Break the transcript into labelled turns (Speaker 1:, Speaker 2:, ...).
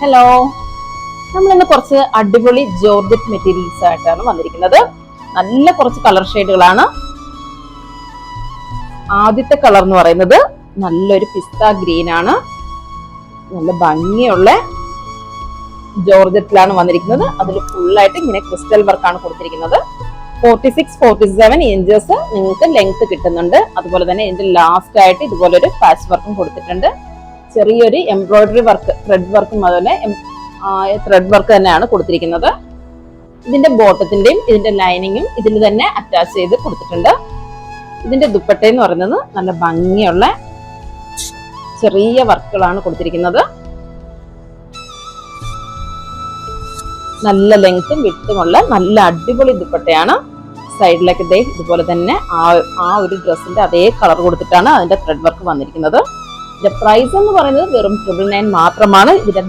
Speaker 1: Hello, നമ്മൾ ഇന്ന് കുറച്ച് അടിപൊളി ജോർജറ്റ് മെറ്റീരിയൽസ് ആയിട്ടാണ് വന്നിരിക്കുന്നത്. നല്ല കുറച്ച് കളർ ഷെയ്ഡുകളാണ്. ആദ്യത്തെ കളർ എന്ന് പറയുന്നത് നല്ലൊരു പിസ്ത ഗ്രീൻ ആണ്. നല്ല ഭംഗിയുള്ള ജോർജറ്റിലാണ് വന്നിരിക്കുന്നത്. അതിൽ ഫുള്ളായിട്ട് ഇങ്ങനെ ക്രിസ്റ്റൽ വർക്കാണ് കൊടുത്തിരിക്കുന്നത്. 46-47 ഇഞ്ചസ് നിങ്ങൾക്ക് ലെങ്ത് കിട്ടുന്നുണ്ട്. അതുപോലെ തന്നെ ഇതിന്റെ ലാസ്റ്റ് ആയിട്ട് ഇതുപോലൊരു പാച്ച് വർക്കും കൊടുത്തിട്ടുണ്ട്. ചെറിയൊരു എംബ്രോയിഡറി വർക്ക്, ത്രെഡ് വർക്കും അതുപോലെ ത്രെഡ് വർക്ക് തന്നെയാണ് കൊടുത്തിരിക്കുന്നത്. ഇതിന്റെ ബോട്ടത്തിന്റെയും ഇതിന്റെ ലൈനിങ്ങും ഇതിൽ തന്നെ അറ്റാച്ച് ചെയ്ത് കൊടുത്തിട്ടുണ്ട്. ഇതിന്റെ ദുപ്പട്ട എന്ന് പറയുന്നത് നല്ല ഭംഗിയുള്ള ചെറിയ വർക്കുകളാണ് കൊടുത്തിരിക്കുന്നത്. നല്ല ലെങ്ത്തും വിട്ടുമുള്ള നല്ല അടിപൊളി ദുപ്പട്ടയാണ്. സൈഡിലൊക്കെ ഇതുപോലെ തന്നെ ആ ഒരു ഡ്രസ്സിന്റെ അതേ കളർ കൊടുത്തിട്ടാണ് അതിന്റെ ത്രെഡ് വർക്ക് വന്നിരിക്കുന്നത്. ഇതിന്റെ പ്രൈസ് എന്ന് പറയുന്നത് വെറും 999 മാത്രമാണ്. ഇതിന്റെ